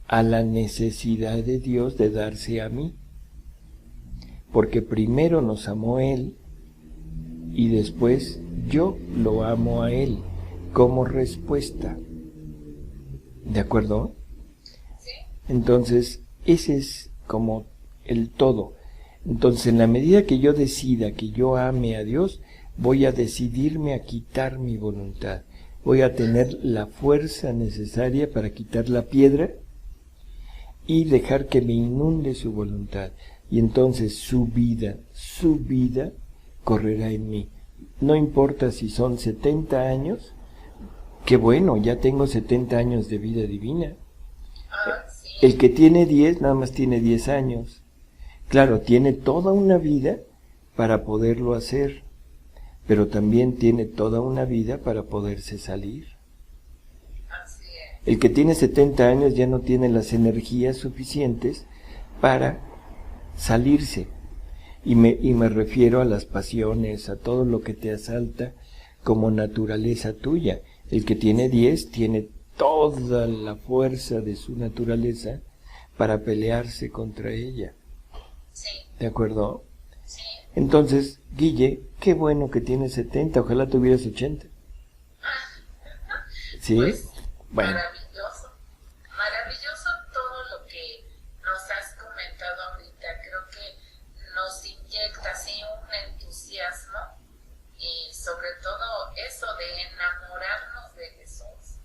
a la necesidad de Dios de darse a mí. Porque primero nos amó Él y después yo lo amo a Él como respuesta. ¿De acuerdo? Sí. Entonces, ese es como el todo. Entonces, en la medida que yo decida que yo ame a Dios, voy a decidirme a quitar mi voluntad. Voy a tener la fuerza necesaria para quitar la piedra y dejar que me inunde su voluntad. y entonces su vida correrá en mí. No importa si son 70 años, que bueno, ya tengo 70 años de vida divina. El que tiene 10 nada más tiene 10 años. Claro, tiene toda una vida para poderlo hacer, pero también tiene toda una vida para poderse salir. El que tiene 70 años ya no tiene las energías suficientes para salirse. Y me refiero a las pasiones, a todo lo que te asalta como naturaleza tuya. El que tiene 10 tiene toda la fuerza de su naturaleza para pelearse contra ella. Sí. ¿De acuerdo? Sí. Entonces, Guille, qué bueno que tienes 70, ojalá tuvieras 80. ¿Sí? Pues, bueno. Maravilloso. Maravilloso todo lo que nos has comentado ahorita. Creo que nos inyecta así un entusiasmo y sobre todo eso de enamorarnos de Jesús.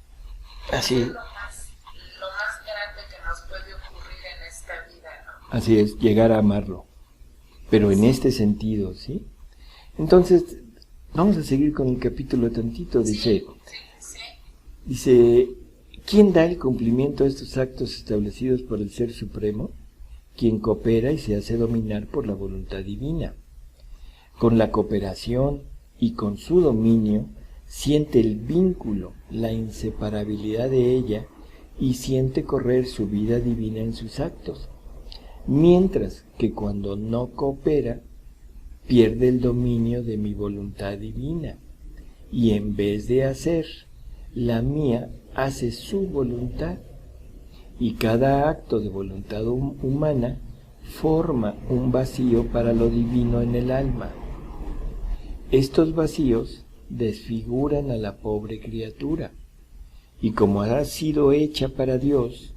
Así es. Lo más grande que nos puede ocurrir en esta vida, ¿no? Así es, llegar a amarlo. Pero en este sentido, ¿sí? Entonces, vamos a seguir con el capítulo tantito. Dice, ¿quién da el cumplimiento a estos actos establecidos por el Ser Supremo? Quien coopera y se hace dominar por la voluntad divina. Con la cooperación y con su dominio, siente el vínculo, la inseparabilidad de ella y siente correr su vida divina en sus actos. Mientras que cuando no coopera, pierde el dominio de mi voluntad divina y en vez de hacer, la mía hace su voluntad y cada acto de voluntad humana forma un vacío para lo divino en el alma. Estos vacíos desfiguran a la pobre criatura y como ha sido hecha para Dios,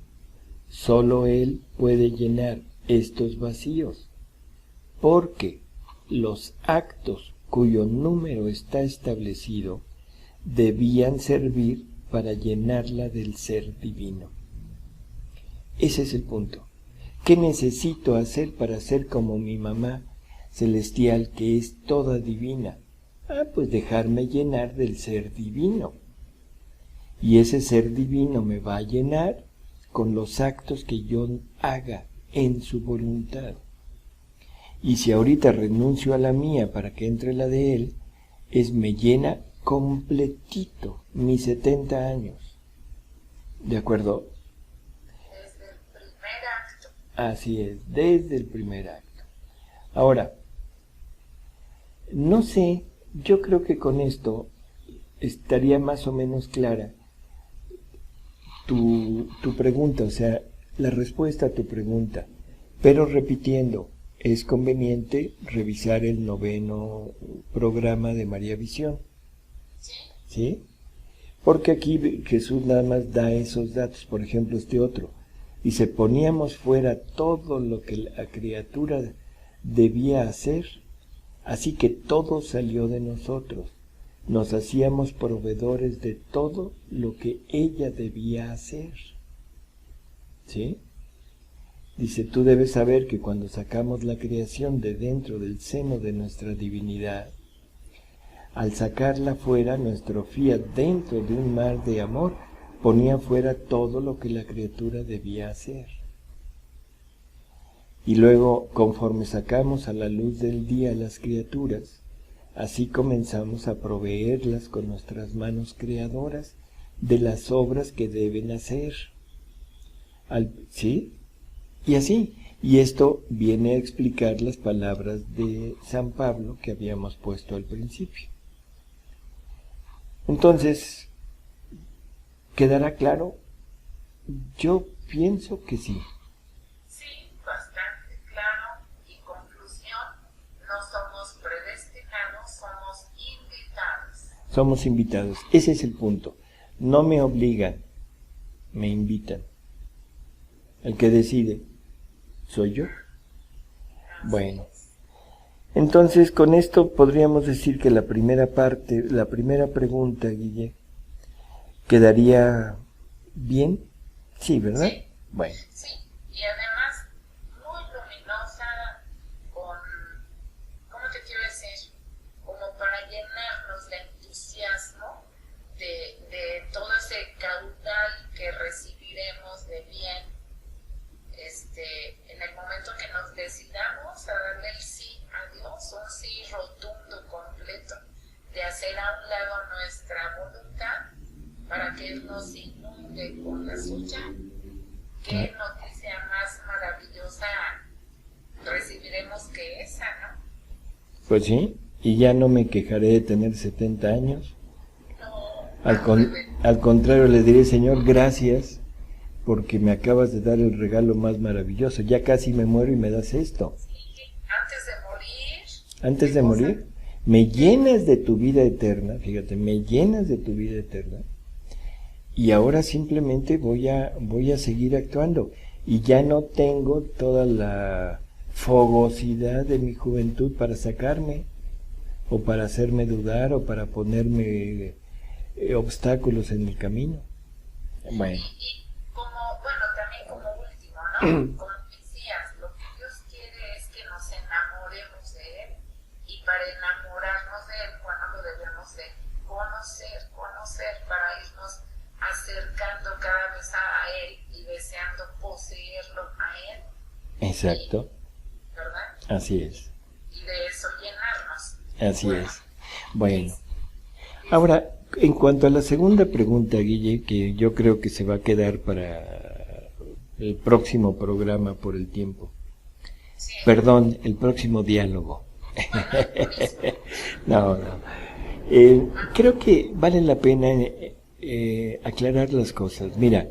solo Él puede llenar estos vacíos, porque los actos cuyo número está establecido debían servir para llenarla del ser divino. Ese es el punto. ¿Qué necesito hacer para ser como mi mamá celestial, que es toda divina? Pues dejarme llenar del ser divino. Y ese ser divino me va a llenar con los actos que yo haga en su voluntad. Y si ahorita renuncio a la mía para que entre la de él, me llena completito mis 70 años. ¿De acuerdo? Desde el primer acto. Así es, desde el primer acto. Ahora, no sé, yo creo que con esto estaría más o menos clara tu pregunta, o sea, la respuesta a tu pregunta, pero repitiendo, es conveniente revisar el 9º programa de María Visión. ¿Sí? Porque aquí Jesús nada más da esos datos, por ejemplo este otro, dice, poníamos fuera todo lo que la criatura debía hacer, así que todo salió de nosotros, nos hacíamos proveedores de todo lo que ella debía hacer. ¿Sí? Dice, tú debes saber que cuando sacamos la creación de dentro del seno de nuestra divinidad, al sacarla fuera, nuestro fiat dentro de un mar de amor ponía fuera todo lo que la criatura debía hacer. Y luego, conforme sacamos a la luz del día las criaturas, así comenzamos a proveerlas con nuestras manos creadoras de las obras que deben hacer. ¿Sí? Y así, y esto viene a explicar las palabras de San Pablo que habíamos puesto al principio. Entonces, ¿quedará claro? Yo pienso que sí. Sí, bastante claro. Y conclusión, no somos predestinados, somos invitados. Somos invitados, ese es el punto. No me obligan, me invitan. El que decide soy yo. Bueno, entonces con esto podríamos decir que la primera parte, la primera pregunta, Guille, ¿quedaría bien? Sí, ¿verdad? Sí. Bueno. Sí, y además muy luminosa, Él nos inunde con la suya. ¿Qué noticia más maravillosa recibiremos que esa, no? Pues sí, y ya no me quejaré de tener 70 años. Al contrario, le diré, Señor, gracias, porque me acabas de dar el regalo más maravilloso. Ya casi me muero y me das esto. Antes de morir, me llenas de tu vida eterna, fíjate, me llenas de tu vida eterna. Y ahora simplemente voy a seguir actuando. Y ya no tengo toda la fogosidad de mi juventud para sacarme, o para hacerme dudar, o para ponerme obstáculos en el camino. Bueno. Y también como último, ¿no? Como decías, lo que Dios quiere es que nos enamoremos de Él, y para enamorarnos de Él, lo debemos de conocer para irnos acercando cada vez a Él y deseando poseerlo a Él. Exacto. ¿Verdad? Así es. Y de eso llenarnos. Así es. Bueno. Ahora, en cuanto a la segunda pregunta, Guille, que yo creo que se va a quedar para el próximo programa por el tiempo. Sí. Perdón, el próximo diálogo. No. Creo que vale la pena aclarar las cosas. Mira,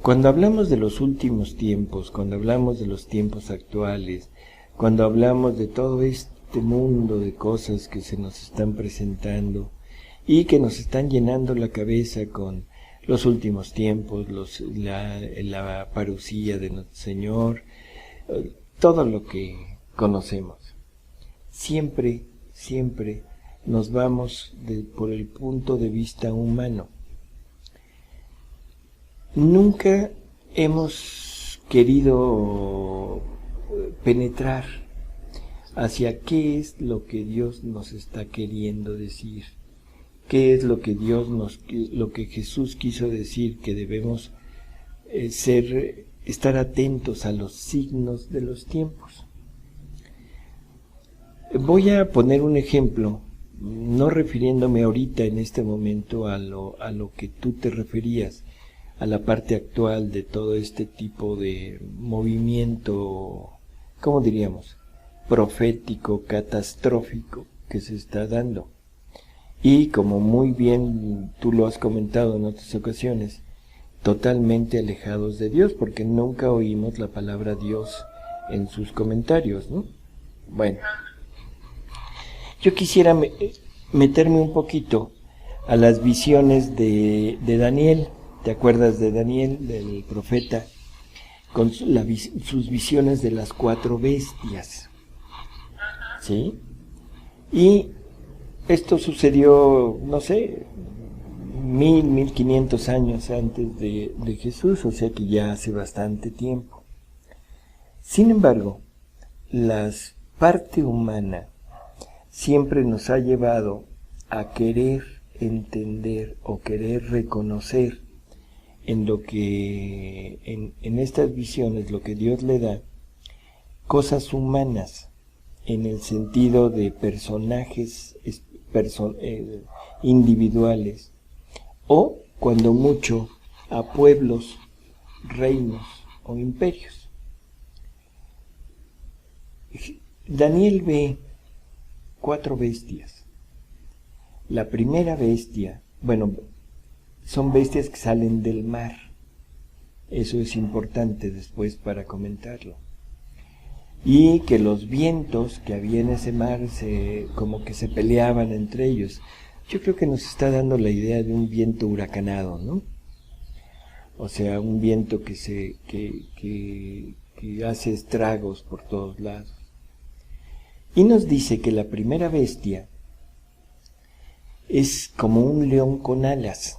cuando hablamos de los últimos tiempos, cuando hablamos de los tiempos actuales, cuando hablamos de todo este mundo de cosas que se nos están presentando y que nos están llenando la cabeza con los últimos tiempos, la parucía de nuestro Señor, todo lo que conocemos, siempre nos vamos por el punto de vista humano. Nunca hemos querido penetrar hacia qué es lo que Dios nos está queriendo decir, qué es lo que lo que Jesús quiso decir, que debemos estar atentos a los signos de los tiempos. Voy a poner un ejemplo, no refiriéndome ahorita en este momento a lo que tú te referías, a la parte actual de todo este tipo de movimiento, ¿cómo diríamos?, profético, catastrófico que se está dando. Y como muy bien tú lo has comentado en otras ocasiones, totalmente alejados de Dios, porque nunca oímos la palabra Dios en sus comentarios, ¿no? Bueno, yo quisiera meterme un poquito a las visiones de Daniel. ¿Te acuerdas de Daniel, del profeta, con sus visiones de las 4 bestias? ¿Sí? Y esto sucedió, no sé, 1500 años antes de Jesús, o sea que ya hace bastante tiempo. Sin embargo, la parte humana siempre nos ha llevado a querer entender o querer reconocer en lo que en estas visiones, lo que Dios le da, cosas humanas, en el sentido de personajes individuales, o cuando mucho a pueblos, reinos o imperios. Daniel ve 4 bestias. La primera bestia, son bestias que salen del mar. Eso es importante después para comentarlo. Y que los vientos que había en ese mar como que se peleaban entre ellos. Yo creo que nos está dando la idea de un viento huracanado, ¿no? O sea, un viento que hace estragos por todos lados. Y nos dice que la primera bestia es como un león con alas.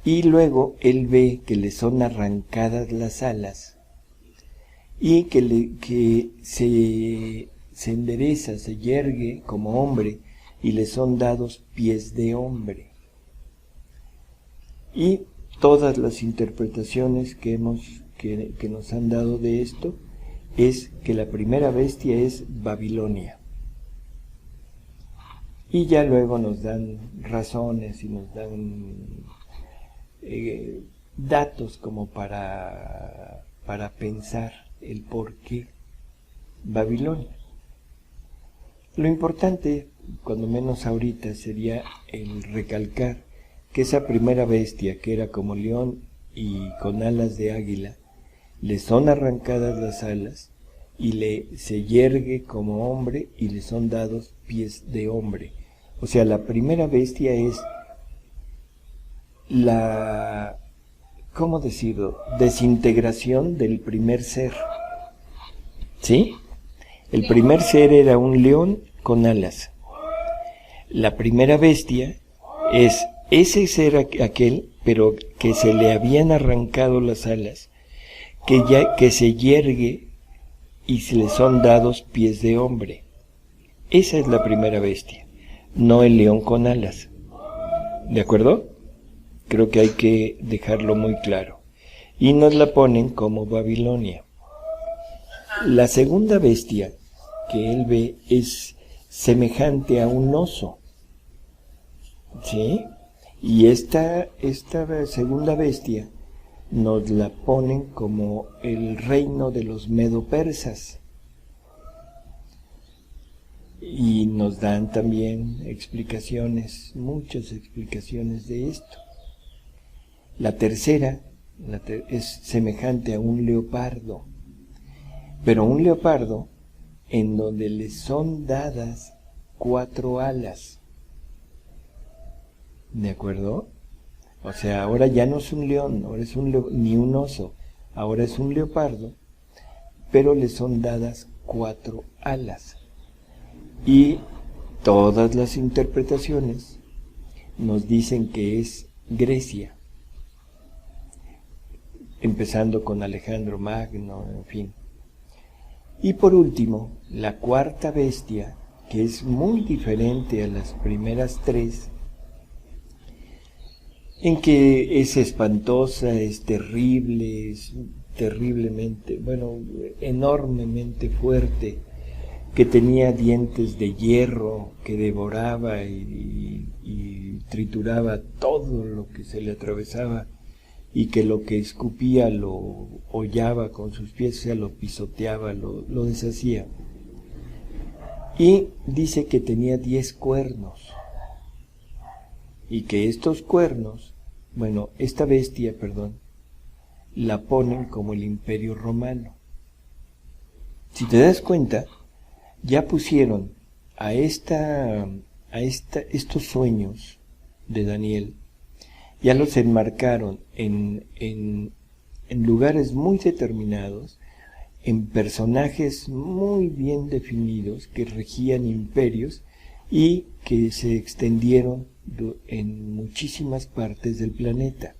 Y luego él ve que le son arrancadas las alas y que se endereza, se yergue como hombre y le son dados pies de hombre. Y todas las interpretaciones que nos han dado de esto es que la primera bestia es Babilonia. Y ya luego nos dan razones y nos dan datos como para pensar el por qué Babilonia. Lo importante, cuando menos ahorita, sería el recalcar que esa primera bestia, que era como león y con alas de águila, le son arrancadas las alas y se yergue como hombre y le son dados pies de hombre. O sea, la primera bestia es la, ¿cómo decirlo?, desintegración del primer ser. ¿Sí? El primer ser era un león con alas. La primera bestia es ese ser aquel, pero que se le habían arrancado las alas, que se yergue y se le son dados pies de hombre. Esa es la primera bestia, no el león con alas. ¿De acuerdo? Creo que hay que dejarlo muy claro. Y nos la ponen como Babilonia. La segunda bestia que él ve es semejante a un oso. ¿Sí? Y esta segunda bestia nos la ponen como el reino de los medo-persas. Y nos dan también explicaciones, muchas explicaciones de esto. La tercera es semejante a un leopardo, pero un leopardo en donde le son dadas 4 alas. ¿De acuerdo? O sea, ahora ya no es un león, ahora es ni un oso, ahora es un leopardo, pero le son dadas 4 alas. Y todas las interpretaciones nos dicen que es Grecia, empezando con Alejandro Magno, en fin. Y por último, la cuarta bestia, que es muy diferente a las primeras 3, en que es espantosa, es terrible, es terriblemente, enormemente fuerte, que tenía dientes de hierro, que devoraba y trituraba todo lo que se le atravesaba, y que lo que escupía lo hollaba con sus pies, o sea, lo pisoteaba, lo deshacía. Y dice que tenía 10 cuernos, y que estos cuernos, esta bestia, la ponen como el Imperio Romano. Si te das cuenta, ya pusieron a estos sueños de Daniel, ya los enmarcaron en lugares muy determinados, en personajes muy bien definidos que regían imperios y que se extendieron en muchísimas partes del planeta.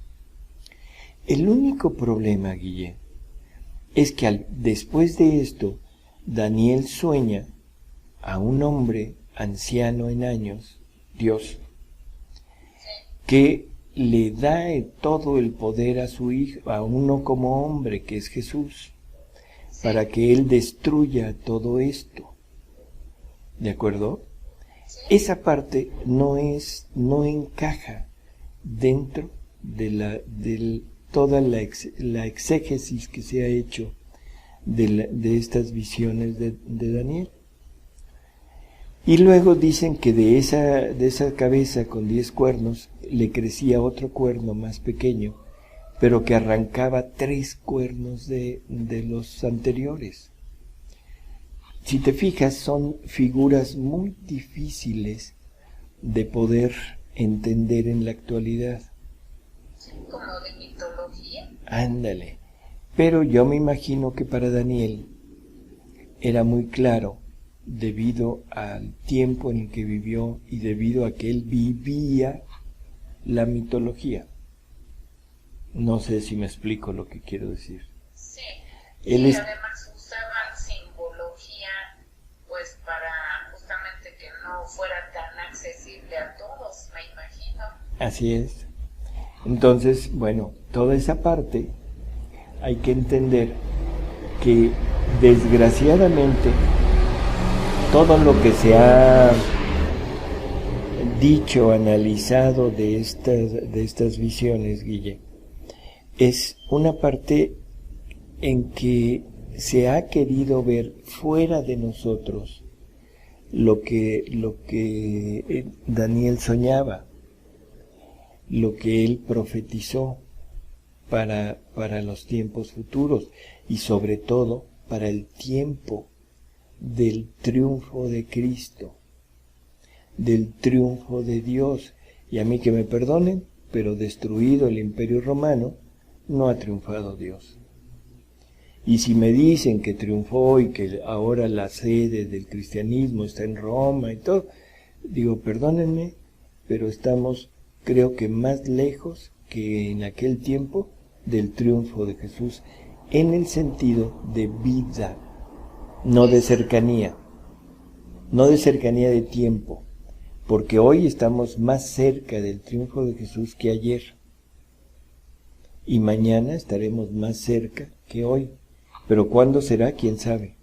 El único problema, Guille, es que después de esto, Daniel sueña a un hombre anciano en años, Dios, que le da todo el poder a su hijo, a uno como hombre, que es Jesús, para que él destruya todo esto. ¿De acuerdo? Esa parte no encaja dentro de toda la exégesis que se ha hecho de estas visiones de Daniel. Y luego dicen que de esa cabeza con 10 cuernos le crecía otro cuerno más pequeño, pero que arrancaba 3 cuernos de los anteriores. Si te fijas, son figuras muy difíciles de poder entender en la actualidad. Como de mitología. Ándale. Pero yo me imagino que para Daniel era muy claro, debido al tiempo en el que vivió y debido a que él vivía la mitología. No sé si me explico lo que quiero decir. Sí, Además usaban simbología pues para justamente que no fuera tan accesible a todos, me imagino. Así es. Entonces, toda esa parte hay que entender que desgraciadamente todo lo que se ha dicho, analizado de estas visiones, Guille, es una parte en que se ha querido ver fuera de nosotros lo que Daniel soñaba, lo que él profetizó para los tiempos futuros y sobre todo para el tiempo del triunfo de Cristo, del triunfo de Dios. Y a mí que me perdonen, pero destruido el Imperio Romano, no ha triunfado Dios. Y si me dicen que triunfó y que ahora la sede del cristianismo está en Roma y todo, digo, perdónenme, pero estamos, creo que más lejos que en aquel tiempo del triunfo de Jesús, en el sentido de vida, no de cercanía, no de cercanía de tiempo, porque hoy estamos más cerca del triunfo de Jesús que ayer, y mañana estaremos más cerca que hoy. Pero ¿cuándo será? ¿Quién sabe?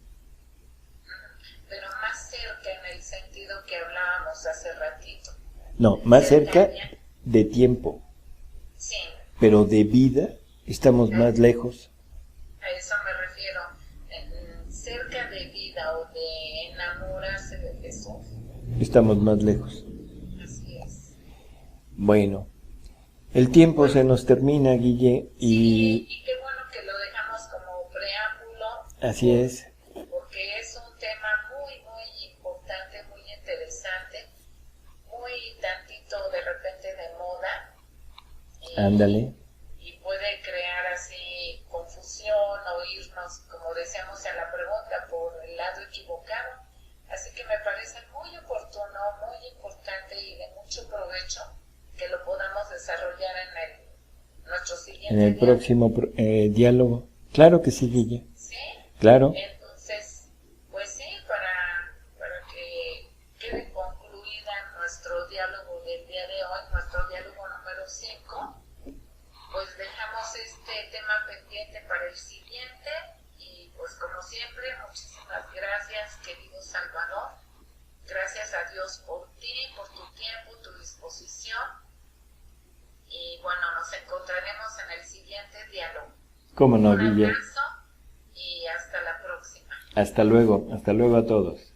Pero más cerca en el sentido que hablábamos hace ratito. No, más cerca de tiempo. Sí. Pero de vida estamos más lejos. A eso me refiero. Cerca de vida o de enamorarse de Jesús. Estamos más lejos. Así es. Bueno, el tiempo se nos termina, Guille, y qué bueno que lo dejamos como preámbulo. Así es. Porque es un tema muy, muy importante, muy interesante, muy tantito de repente de moda. Ándale. Y puede crear así confusión o irnos, como decíamos en la pregunta, por el lado equivocado. Así que me parece muy oportuno, muy importante y de mucho provecho que lo podamos desarrollar en nuestro siguiente en el diálogo. Próximo diálogo. Claro que sí, Guille. ¿Sí? Claro. Entonces, pues sí, para que quede concluida nuestro diálogo del día de hoy, nuestro diálogo número 5, pues dejamos este tema pendiente para el siguiente y pues como siempre, muchísimas gracias, querido Salvador. Gracias a Dios por ti, por tu tiempo, tu disposición. Y bueno, nos encontraremos en el siguiente diálogo. ¿Cómo no, Un Guille? abrazo y hasta la próxima. Hasta luego a todos.